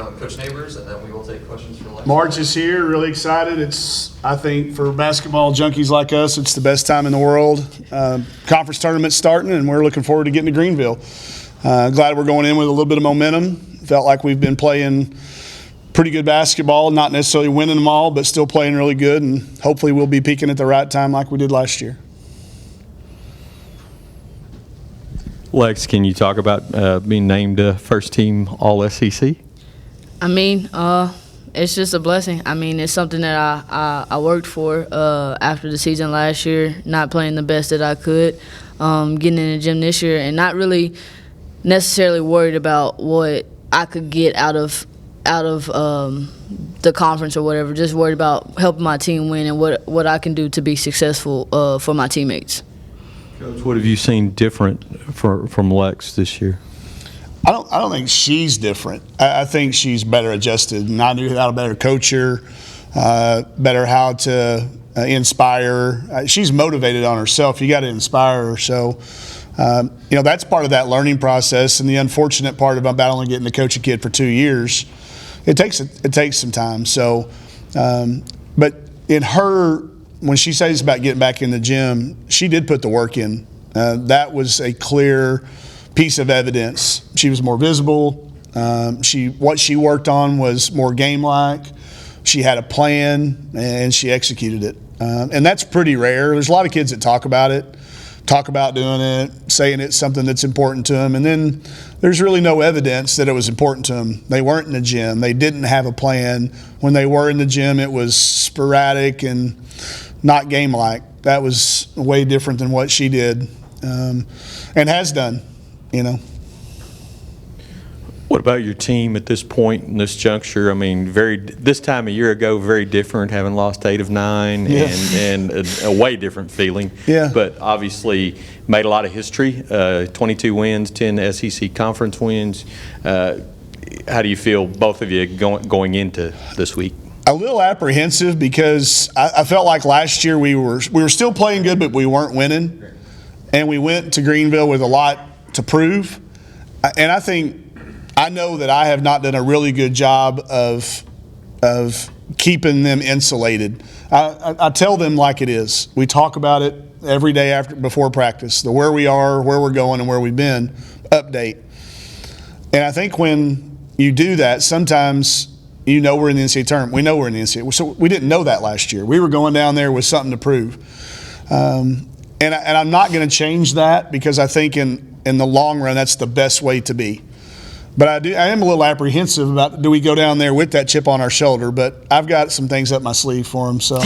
from Coach Neighbors, and then we will take questions for Lex. March is here, really excited. It's, I think, for basketball junkies like us, it's the best time in the world. Conference tournament's starting, and we're looking forward to getting to Greenville. Glad we're going in with a little bit of momentum. Felt like we've been playing pretty good basketball, not necessarily winning them all, but still playing really good, and hopefully we'll be peaking at the right time like we did last year. Lex, can you talk about being named first team All-SEC? I mean, it's just a blessing. I mean, it's something that I worked for after the season last year, not playing the best that I could, getting in the gym this year, and not really necessarily worried about what I could get out of the conference or whatever. Just worried about helping my team win and what I can do to be successful for my teammates. Coach, what have you seen different from Lex this year? I don't think she's different. I think she's better adjusted, and I knew how to better coach her, better how to inspire her. She's motivated on herself. You got to inspire her. So, that's part of that learning process. And the unfortunate part about only getting to coach a kid for 2 years, it takes some time. So, but in her, when she says about getting back in the gym, she did put the work in. That was a clear piece of evidence. She was more visible. What she worked on was more game-like. She had a plan, and she executed it. And that's pretty rare. There's a lot of kids that talk about doing it, saying it's something that's important to them, and then there's really no evidence that it was important to them. They weren't in the gym. They didn't have a plan. When they were in the gym, it was sporadic and not game-like. That was way different than what she did and has done, What about your team at this point in this juncture? I mean, this time a year ago, very different, having lost 8 of 9, and a way different feeling. Yeah. But obviously made a lot of history, 22 wins, 10 SEC conference wins. How do you feel, both of you, going into this week? A little apprehensive because I felt like last year we were still playing good, but we weren't winning. And we went to Greenville with a lot to prove. And I know that I have not done a really good job of keeping them insulated. I tell them like it is. We talk about it every day before practice, where we are, where we're going, and where we've been, update. And I think when you do that, sometimes we're in the NCAA tournament. We know we're in the NCAA. So we didn't know that last year. We were going down there with something to prove. And I'm not going to change that because I think in the long run that's the best way to be. But I am a little apprehensive about, do we go down there with that chip on our shoulder? But I've got some things up my sleeve for them. So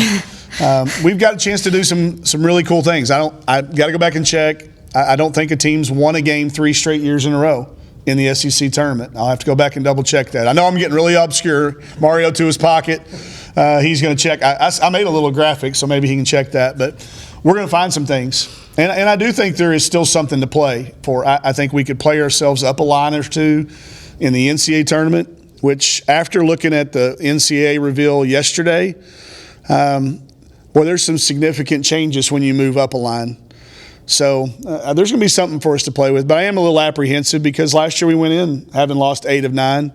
we've got a chance to do some really cool things. I got to go back and check. I don't think a team's won a game 3 straight years in a row in the SEC tournament. I'll have to go back and double check that. I know I'm getting really obscure. Mario to his pocket. He's going to check. I made a little graphic, so maybe he can check that. But we're going to find some things. And I do think there is still something to play for. I think we could play ourselves up a line or two in the NCAA tournament, which after looking at the NCAA reveal yesterday, there's some significant changes when you move up a line. So there's going to be something for us to play with. But I am a little apprehensive because last year we went in having lost 8 of 9.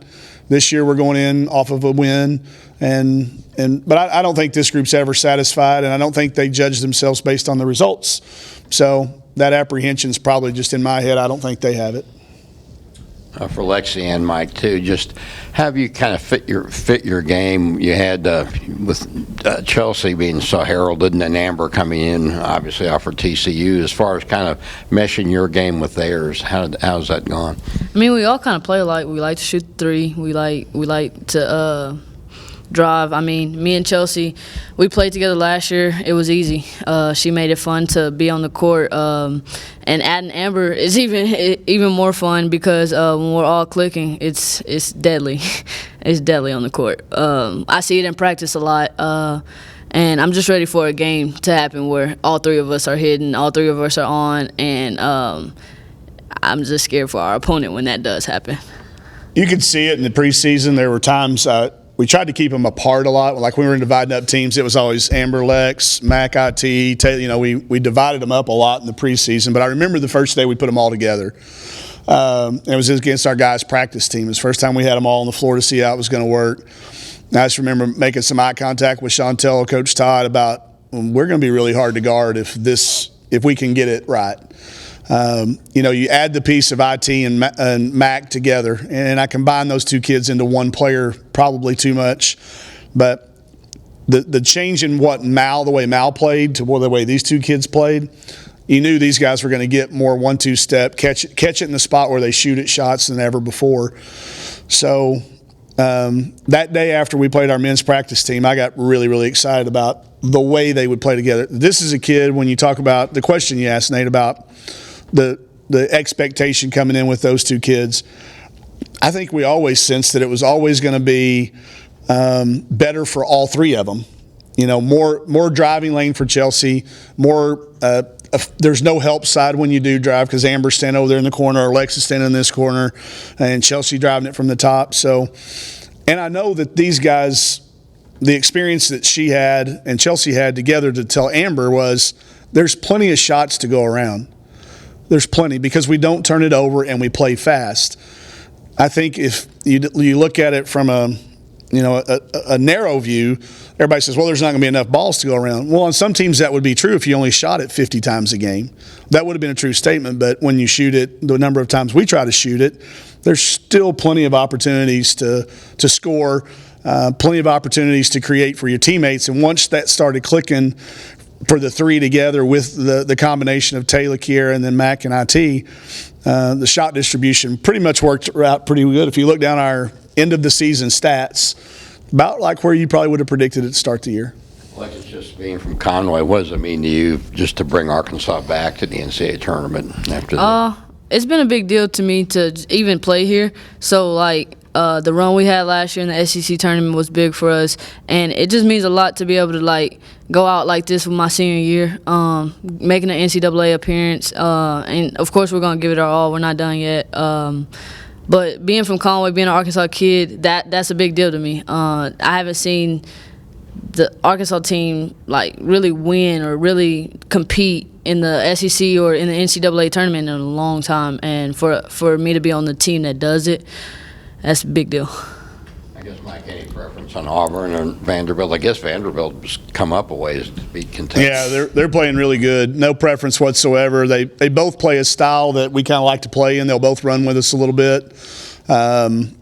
This year we're going in off of a win. But I don't think this group's ever satisfied, and I don't think they judge themselves based on the results. So that apprehension's probably just in my head. I don't think they have it. For Lexi and Mike too, just have you kind of fit your game. You had with Chelsea being so heralded and Amber coming in, obviously offered TCU. As far as kind of meshing your game with theirs, how's that gone? I mean, we all kind of play alike. We like to shoot 3. We like to drive. I mean, me and Chelsea, we played together last year. It was easy. She made it fun to be on the court. And adding Amber is even more fun because when we're all clicking, it's deadly. It's deadly on the court. I see it in practice a lot. And I'm just ready for a game to happen where all 3 of us are hitting, all 3 of us are on, and I'm just scared for our opponent when that does happen. You could see it in the preseason. There were times we tried to keep them apart a lot. Like when we were dividing up teams, it was always Amber, Lex, Mac, IT. We divided them up a lot in the preseason. But I remember the first day we put them all together. It was against our guys' practice team. It was the first time we had them all on the floor to see how it was going to work. And I just remember making some eye contact with Chantel, Coach Todd, about we're going to be really hard to guard if we can get it right. You add the piece of IT and Mac together, and I combine those two kids into one player, probably too much. But the change in the way Mal played to the way these two kids played, you knew these guys were going to get more 1-2 step, catch it in the spot where they shoot at shots than ever before. So that day after we played our men's practice team, I got really, really excited about the way they would play together. This is a kid, when you talk about the question you asked, Nate, about the expectation coming in with those two kids, I think we always sensed that it was always going to be better for all three of them. More driving lane for Chelsea, more there's no help side when you do drive because Amber's standing over there in the corner, or Alexis standing in this corner, and Chelsea driving it from the top. So, and I know that these guys, the experience that she had and Chelsea had together to tell Amber was there's plenty of shots to go around. There's plenty because we don't turn it over and we play fast. I think if you look at it from a narrow view, everybody says, well, there's not going to be enough balls to go around. Well, on some teams that would be true if you only shot it 50 times a game. That would have been a true statement, but when you shoot it, the number of times we try to shoot it, there's still plenty of opportunities to score, plenty of opportunities to create for your teammates. And once that started clicking for the three together with the combination of Taylor, Kiera, and then Mac and IT, the shot distribution pretty much worked out pretty good. If you look down our end of the season stats, about like where you probably would have predicted it to start the year. Alexis, just being from Conway, what does it mean to you just to bring Arkansas back to the NCAA tournament after that? It's been a big deal to me to even play here. So, the run we had last year in the SEC tournament was big for us, and it just means a lot to be able to go out like this with my senior year, making an NCAA appearance, and of course we're gonna give it our all. We're not done yet, but being from Conway, being an Arkansas kid, that's a big deal to me. I haven't seen the Arkansas team really win or really compete in the SEC or in the NCAA tournament in a long time, and for me to be on the team that does it, that's a big deal. I guess, Mike, any preference on Auburn and Vanderbilt? I guess Vanderbilt's come up a ways to beat Kentucky. Yeah, they're playing really good. No preference whatsoever. They both play a style that we kind of like to play in. They'll both run with us a little bit. The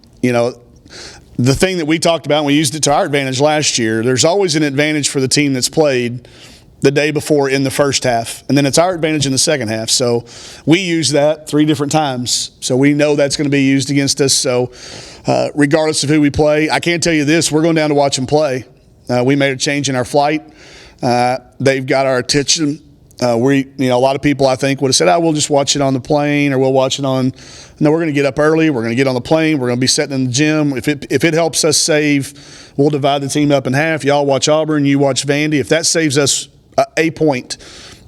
thing that we talked about, and we used it to our advantage last year, there's always an advantage for the team that's played the day before in the first half, and then it's our advantage in the second half. So we use that 3 different times. So we know that's going to be used against us. So regardless of who we play, I can tell you this, we're going down to watch them play. We made a change in our flight. They've got our attention. A lot of people I think would have said, we'll just watch it on the plane, or we'll watch it on. No, we're going to get up early. We're going to get on the plane. We're going to be sitting in the gym. If it helps us save, we'll divide the team up in half. Y'all watch Auburn, you watch Vandy. If that saves us a point,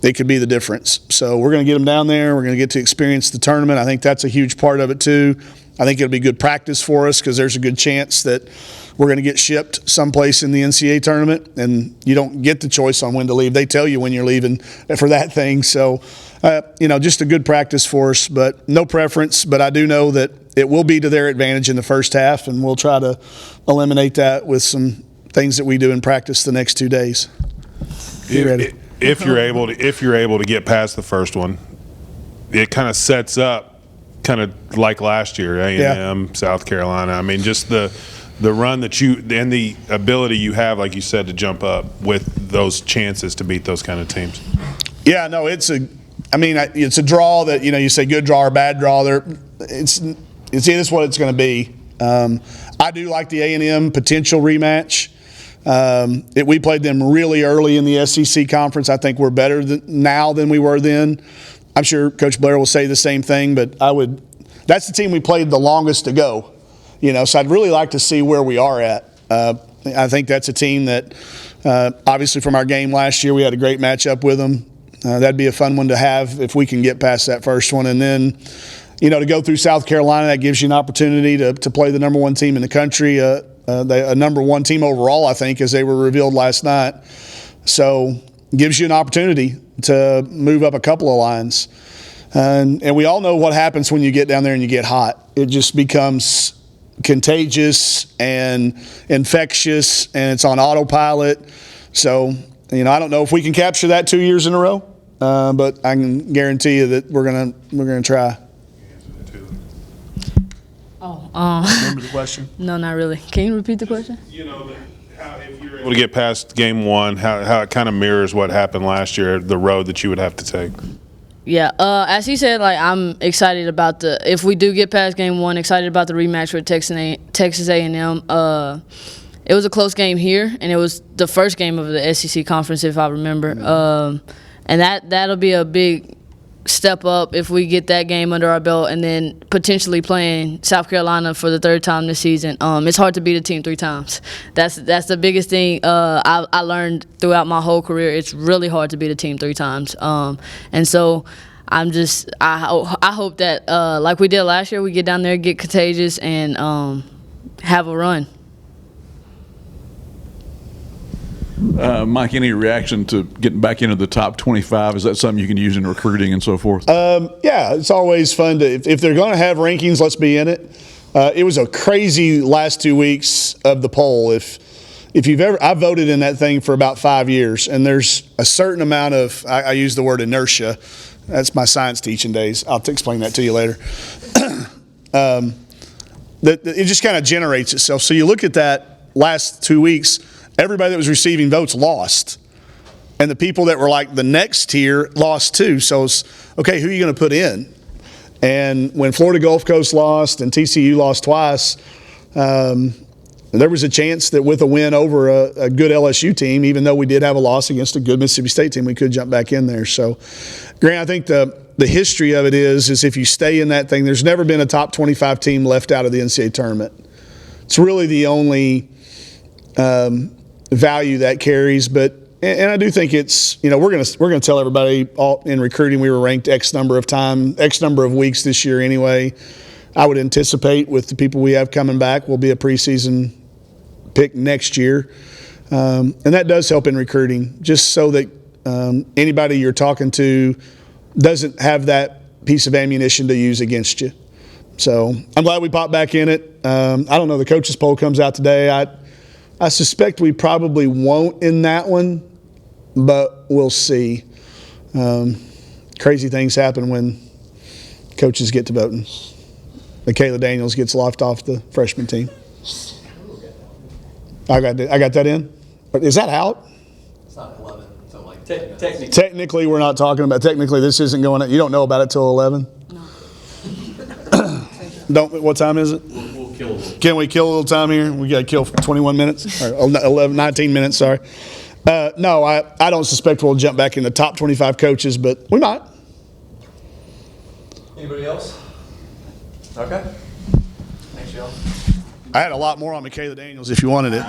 it could be the difference. So we're going to get them down there. We're going to get to experience the tournament. I think that's a huge part of it too. I think it'll be good practice for us because there's a good chance that we're going to get shipped someplace in the NCAA tournament, and you don't get the choice on when to leave. They tell you when you're leaving for that thing. So, just a good practice for us, but no preference. But I do know that it will be to their advantage in the first half, and we'll try to eliminate that with some things that we do in practice the next 2 days. If you're able to get past the first one, it kind of sets up kind of like last year, A&M, South Carolina. I mean, just the run that you and the ability you have, like you said, to jump up with those chances to beat those kind of teams. Yeah, no, it's a draw that you say good draw or bad draw. It's what it's going to be. I do like the A&M potential rematch. We played them really early in the SEC conference. I think we're better now than we were then. I'm sure Coach Blair will say the same thing, but that's the team we played the longest to go. So I'd really like to see where we are at. I think that's a team that, obviously from our game last year, we had a great matchup with them. That'd be a fun one to have if we can get past that first one. And then, to go through South Carolina, that gives you an opportunity to play the number 1 team in the country, a number 1 team overall, I think, as they were revealed last night. So gives you an opportunity to move up a couple of lines. And we all know what happens when you get down there and you get hot. It just becomes contagious and infectious, and it's on autopilot. So, I don't know if we can capture that 2 years in a row, but I can guarantee you that we're gonna try. Remember the question? No, not really. Can you repeat the question? If you're able to get past game one, how it kind of mirrors what happened last year, the road that you would have to take. Yeah, as he said, I'm excited about if we do get past game one, excited about the rematch with Texas A&M. It was a close game here, and it was the first game of the SEC conference, if I remember. And that'll be a big step up if we get that game under our belt, and then potentially playing South Carolina for the third time this season. It's hard to beat a team 3 times. That's the biggest thing I learned throughout my whole career. It's really hard to beat a team 3 times. And so I hope that like we did last year, we get down there, get contagious, and have a run. Mike, any reaction to getting back into the top 25? Is that something you can use in recruiting and so forth? Yeah, it's always fun to, if they're going to have rankings, let's be in it. It was a crazy last 2 weeks of the poll. If you've ever, I voted in that thing for about 5 years, and there's a certain amount of, I use the word inertia. That's my science teaching days. I'll explain that to you later. It just kind of generates itself. So you look at that last 2 weeks, everybody that was receiving votes lost. And the people that were like the next tier lost too. So it's, okay, who are you going to put in? And when Florida Gulf Coast lost and TCU lost twice, there was a chance that with a win over a good LSU team, even though we did have a loss against a good Mississippi State team, we could jump back in there. So, Grant, I think the history of it is if you stay in that thing, there's never been a top 25 team left out of the NCAA tournament. It's really the only value that carries, and I do think it's, we're gonna tell everybody all in recruiting we were ranked X number of weeks this year anyway. I would anticipate with the people we have coming back, we'll be a preseason pick next year, and that does help in recruiting, just so that anybody you're talking to doesn't have that piece of ammunition to use against you. So I'm glad we popped back in it. I don't know, the coaches poll comes out today. I suspect we probably won't in that one, but we'll see. Crazy things happen when coaches get to voting. Michaela Daniels gets left off the freshman team. I got that in? Is that out? It's not 11 until like Technically, we're not talking about. Technically, this isn't going on. You don't know about it till 11? No. What time is it? We'll kill it. Can we kill a little time here? We got to kill 21 minutes? Or 19 minutes, sorry. No, I don't suspect we'll jump back in the top 25 coaches, but we might. Anybody else? Okay. Thanks, y'all. I had a lot more on Michaela Daniels if you wanted it.